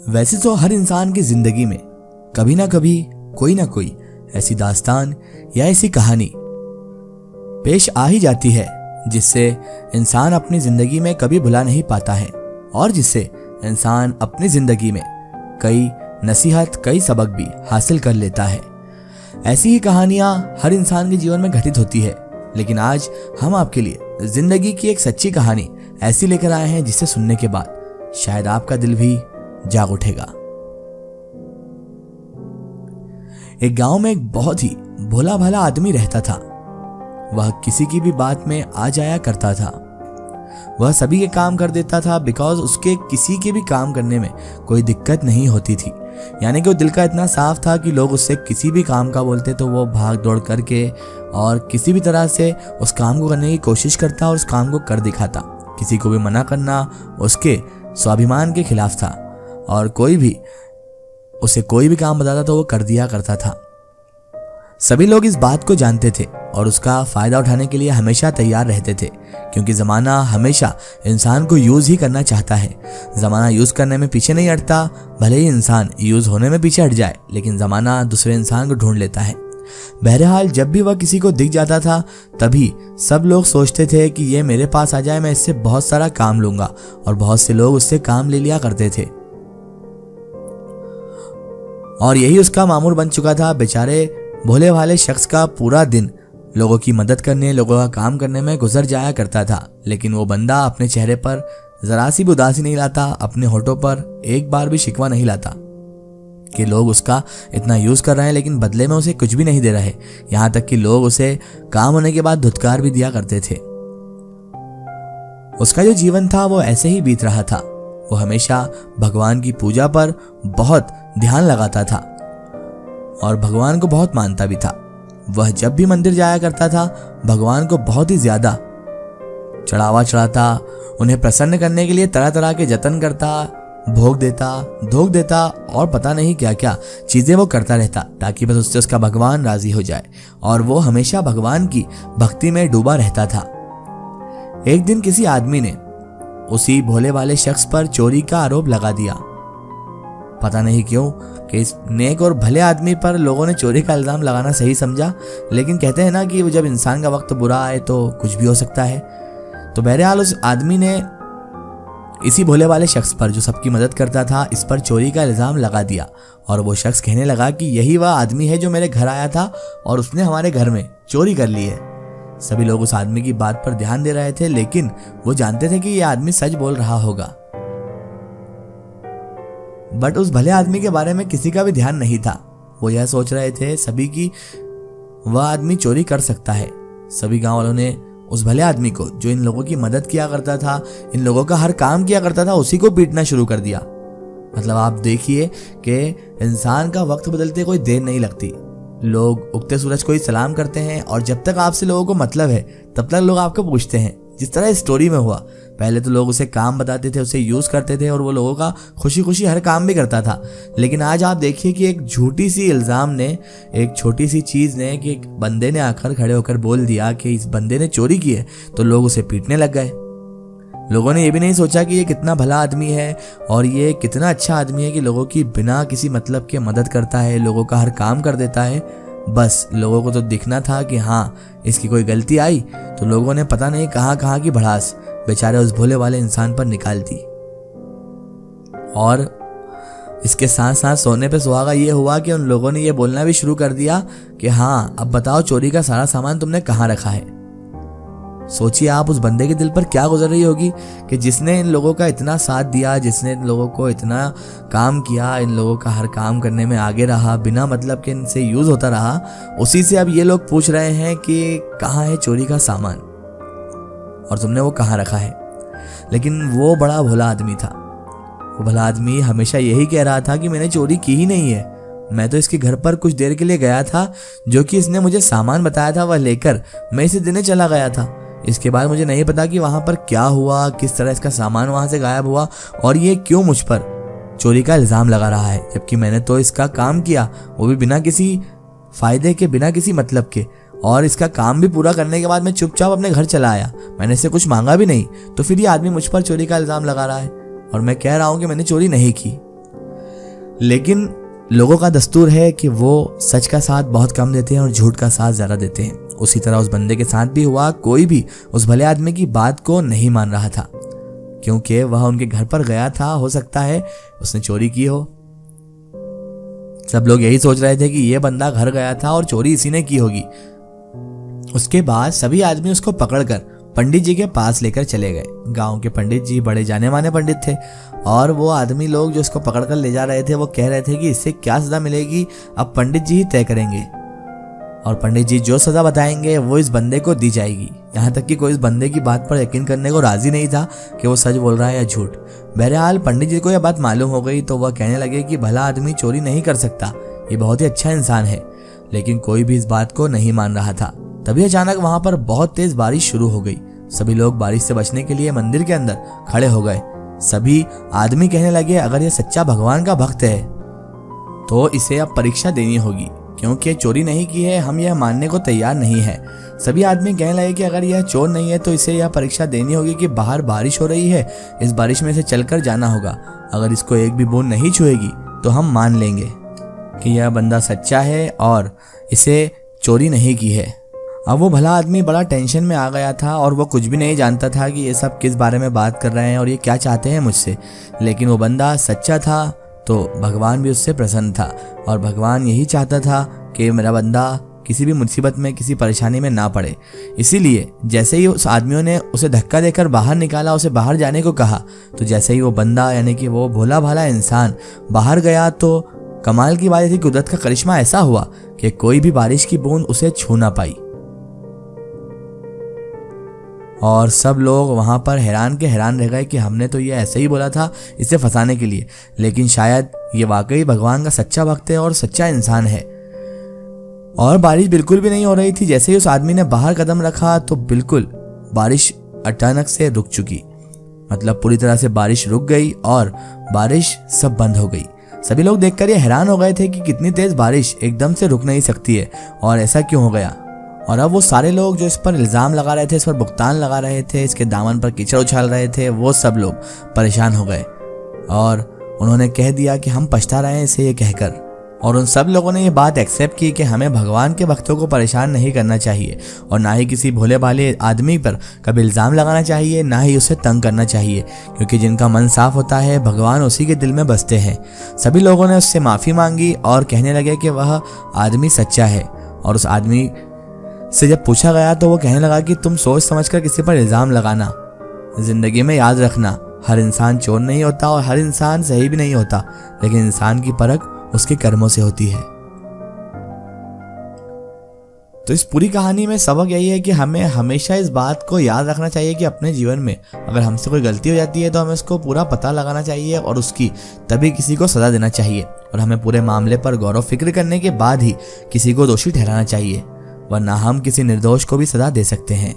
वैसे तो हर इंसान की जिंदगी में कभी ना कभी कोई ना कोई ऐसी दास्तान या ऐसी कहानी पेश आ ही जाती है जिससे इंसान अपनी जिंदगी में कभी भुला नहीं पाता है और जिससे इंसान अपनी जिंदगी में कई नसीहत कई सबक भी हासिल कर लेता है। ऐसी ही कहानियां हर इंसान के जीवन में घटित होती है, लेकिन आज हम आपके लिए जिंदगी की एक सच्ची कहानी ऐसी लेकर आए हैं जिसे सुनने के बाद शायद आपका दिल भी जाग उठेगा। एक गांव में एक बहुत ही भोला भाला आदमी रहता था। वह किसी की भी बात में आ जाया करता था। वह सभी के काम कर देता था बिकॉज उसके किसी के भी काम करने में कोई दिक्कत नहीं होती थी। यानी कि वो दिल का इतना साफ था कि लोग उससे किसी भी काम का बोलते तो वो भाग दौड़ करके और किसी भी तरह से उस काम को करने की कोशिश करता और उस काम को कर दिखाता। किसी को भी मना करना उसके स्वाभिमान के खिलाफ था और कोई भी उसे कोई भी काम बताता तो वो कर दिया करता था। सभी लोग इस बात को जानते थे और उसका फायदा उठाने के लिए हमेशा तैयार रहते थे, क्योंकि ज़माना हमेशा इंसान को यूज़ ही करना चाहता है। ज़माना यूज़ करने में पीछे नहीं हटता, भले ही इंसान यूज़ होने में पीछे हट जाए, लेकिन ज़माना दूसरे इंसान को ढूंढ लेता है। बहरहाल जब भी वह किसी को दिख जाता था तभी सब लोग सोचते थे कि ये मेरे पास आ जाए, मैं इससे बहुत सारा काम लूंगा, और बहुत से लोग उससे काम ले लिया करते थे और यही उसका मामूल बन चुका था। बेचारे भोले भाले शख्स का पूरा दिन लोगों की मदद करने, लोगों का काम करने में गुजर जाया करता था, लेकिन वो बंदा अपने चेहरे पर जरा सी भी उदासी नहीं लाता, अपने होठों पर एक बार भी शिकवा नहीं लाता कि लोग उसका इतना यूज कर रहे हैं लेकिन बदले में उसे कुछ भी नहीं दे रहे। यहां तक कि लोग उसे काम होने के बाद धुतकार भी दिया करते थे। उसका जो जीवन था वो ऐसे ही बीत रहा था। वो हमेशा भगवान की पूजा पर बहुत ध्यान लगाता था और भगवान को बहुत मानता भी था। वह जब भी मंदिर जाया करता था भगवान को बहुत ही ज्यादा चढ़ावा चढ़ाता, उन्हें प्रसन्न करने के लिए तरह तरह के जतन करता, भोग देता, धोख देता और पता नहीं क्या क्या चीजें वो करता रहता ताकि बस उससे उसका भगवान राजी हो जाए, और वो हमेशा भगवान की भक्ति में डूबा रहता था। एक दिन किसी आदमी ने उसी भोले वाले शख्स पर चोरी का आरोप लगा दिया। पता नहीं क्यों कि इस नेक और भले आदमी पर लोगों ने चोरी का इल्जाम लगाना सही समझा, लेकिन कहते हैं ना कि जब इंसान का वक्त बुरा आए तो कुछ भी हो सकता है। तो बहरहाल उस आदमी ने इसी भोले वाले शख्स पर, जो सबकी मदद करता था, इस पर चोरी का इल्जाम लगा दिया और वो शख्स कहने लगा कि यही वह आदमी है जो मेरे घर आया था और उसने हमारे घर में चोरी कर ली है। सभी लोग उस आदमी की बात पर ध्यान दे रहे थे, लेकिन वो जानते थे कि यह आदमी सच बोल रहा होगा। बट उस भले आदमी के बारे में किसी का भी ध्यान नहीं था। वो यह सोच रहे थे सभी की वह आदमी चोरी कर सकता है। सभी गांव वालों ने उस भले आदमी को, जो इन लोगों की मदद किया करता था, इन लोगों का हर काम किया करता था, उसी को पीटना शुरू कर दिया। मतलब आप देखिए कि इंसान का वक्त बदलते कोई देर नहीं लगती। लोग उगते सूरज को ही सलाम करते हैं और जब तक आपसे लोगों को मतलब है तब तक लोग आपको पूछते हैं। जिस तरह स्टोरी में हुआ, पहले तो लोग उसे काम बताते थे, उसे यूज करते थे और वो लोगों का खुशी खुशी हर काम भी करता था, लेकिन आज आप देखिए कि एक झूठी सी इल्जाम ने, एक छोटी सी चीज ने, कि एक बंदे ने आकर खड़े होकर बोल दिया कि इस बंदे ने चोरी की है, तो लोग उसे पीटने लग गए। लोगों ने ये भी नहीं सोचा कि ये कितना भला आदमी है और ये कितना अच्छा आदमी है कि लोगों की बिना किसी मतलब के मदद करता है, लोगों का हर काम कर देता है। बस लोगों को तो दिखना था कि हाँ इसकी कोई गलती आई तो लोगों ने पता नहीं कहाँ कहाँ की भड़ास बेचारे उस भोले वाले इंसान पर निकाल दी। और इसके साथ साथ सोने पे सुहागा ये हुआ कि उन लोगों ने ये बोलना भी शुरू कर दिया कि हाँ अब बताओ चोरी का सारा सामान तुमने कहाँ रखा है। सोचिए आप उस बंदे के दिल पर क्या गुजर रही होगी कि जिसने इन लोगों का इतना साथ दिया, जिसने इन लोगों को इतना काम किया, इन लोगों का हर काम करने में आगे रहा, बिना मतलब के इनसे यूज होता रहा, उसी से अब ये लोग पूछ रहे हैं कि कहाँ है चोरी का सामान और तुमने वो कहाँ रखा है। लेकिन वो बड़ा भोला आदमी था। वो भला आदमी हमेशा यही कह रहा था कि मैंने चोरी की ही नहीं है, मैं तो इसके घर पर कुछ देर के लिए गया था, जो कि इसने मुझे सामान बताया था वह लेकर मैं इसे देने चला गया था। इसके बाद मुझे नहीं पता कि वहां पर क्या हुआ, किस तरह इसका सामान वहां से गायब हुआ और ये क्यों मुझ पर चोरी का इल्जाम लगा रहा है, जबकि मैंने तो इसका काम किया, वो भी बिना किसी फायदे के, बिना किसी मतलब के, और इसका काम भी पूरा करने के बाद मैं चुपचाप अपने घर चला आया, मैंने इससे कुछ मांगा भी नहीं। तो फिर ये आदमी मुझ पर चोरी का इल्जाम लगा रहा है और मैं कह रहा हूं कि मैंने चोरी नहीं की। लेकिन लोगों का दस्तूर है कि वो सच का साथ बहुत कम देते हैं और झूठ का साथ ज़्यादा देते हैं। उसी तरह उस बंदे के साथ भी हुआ। कोई भी उस भले आदमी की बात को नहीं मान रहा था क्योंकि वह उनके घर पर गया था। हो सकता है उसने चोरी की हो। सब लोग यही सोच रहे थे कि यह बंदा घर गया था और चोरी इसी ने की होगी। उसके बाद सभी आदमी उसको पकड़कर पंडित जी के पास लेकर चले गए। गांव के पंडित जी बड़े जाने माने पंडित थे और वो आदमी लोग जो इसको पकड़कर ले जा रहे थे वो कह रहे थे कि इससे क्या सजा मिलेगी अब पंडित जी ही तय करेंगे और पंडित जी जो सजा बताएंगे वो इस बंदे को दी जाएगी। यहाँ तक कि कोई इस बंदे की बात पर यकीन करने को राजी नहीं था कि वो सच बोल रहा है या झूठ। बहरहाल पंडित जी को यह बात मालूम हो गई तो वह कहने लगे कि भला आदमी चोरी नहीं कर सकता, ये बहुत ही अच्छा इंसान है। लेकिन कोई भी इस बात को नहीं मान रहा था। तभी अचानक वहां पर बहुत तेज बारिश शुरू हो गई। सभी लोग बारिश से बचने के लिए मंदिर के अंदर खड़े हो गए। सभी आदमी कहने लगे अगर यह सच्चा भगवान का भक्त है तो इसे अब परीक्षा देनी होगी क्योंकि चोरी नहीं की है, हम यह मानने को तैयार नहीं है। सभी आदमी कहने लगे कि अगर यह चोर नहीं है तो इसे यह परीक्षा देनी होगी कि बाहर बारिश हो रही है, इस बारिश में से चलकर जाना होगा। अगर इसको एक भी बूंद नहीं छुएगी तो हम मान लेंगे कि यह बंदा सच्चा है और इसे चोरी नहीं की है। अब वो भला आदमी बड़ा टेंशन में आ गया था और वो कुछ भी नहीं जानता था कि ये सब किस बारे में बात कर रहे हैं और ये क्या चाहते हैं मुझसे। लेकिन वो बंदा सच्चा था तो भगवान भी उससे प्रसन्न था और भगवान यही चाहता था कि मेरा बंदा किसी भी मुसीबत में, किसी परेशानी में ना पड़े। इसीलिए जैसे ही उस आदमियों ने उसे धक्का देकर बाहर निकाला, उसे बाहर जाने को कहा, तो जैसे ही वो बंदा यानी कि वो भोला भाला इंसान बाहर गया तो कमाल की बात थी, कुदरत का करिश्मा ऐसा हुआ कि कोई भी बारिश की बूंद उसे छू ना पाई और सब लोग वहां पर हैरान के हैरान रह गए कि हमने तो ये ऐसे ही बोला था इसे फंसाने के लिए, लेकिन शायद ये वाकई भगवान का सच्चा भक्त है और सच्चा इंसान है। और बारिश बिल्कुल भी नहीं हो रही थी। जैसे ही उस आदमी ने बाहर कदम रखा तो बिल्कुल बारिश अचानक से रुक चुकी, मतलब पूरी तरह से बारिश रुक गई और बारिश सब बंद हो गई। सभी लोग देखकर ये हैरान हो गए थे कि कितनी तेज बारिश एकदम से रुक नहीं सकती है और ऐसा क्यों हो गया। और अब वो सारे लोग जो इस पर इल्ज़ाम लगा रहे थे, इस पर भुगतान लगा रहे थे, इसके दामन पर कीचड़ उछाल रहे थे, वो सब लोग परेशान हो गए और उन्होंने कह दिया कि हम पछता रहे हैं इसे ये कहकर। और उन सब लोगों ने ये बात एक्सेप्ट की कि हमें भगवान के भक्तों को परेशान नहीं करना चाहिए और ना ही किसी भोले भाले आदमी पर कभी इल्ज़ाम लगाना चाहिए, ना ही उसे तंग करना चाहिए, क्योंकि जिनका मन साफ होता है भगवान उसी के दिल में बसते हैं। सभी लोगों ने उससे माफ़ी मांगी और कहने लगे कि वह आदमी सच्चा है। और उस आदमी से जब पूछा गया तो वो कहने लगा कि तुम सोच समझकर किसी पर इल्ज़ाम लगाना, जिंदगी में याद रखना हर इंसान चोर नहीं होता और हर इंसान सही भी नहीं होता, लेकिन इंसान की परख उसके कर्मों से होती है। तो इस पूरी कहानी में सबक यही है कि हमें हमेशा इस बात को याद रखना चाहिए कि अपने जीवन में अगर हमसे कोई गलती हो जाती है तो हमें उसको पूरा पता लगाना चाहिए और उसकी तभी किसी को सजा देना चाहिए और हमें पूरे मामले पर गौर फिक्र करने के बाद ही किसी को दोषी ठहराना चाहिए, वरना हम किसी निर्दोष को भी सजा दे सकते हैं।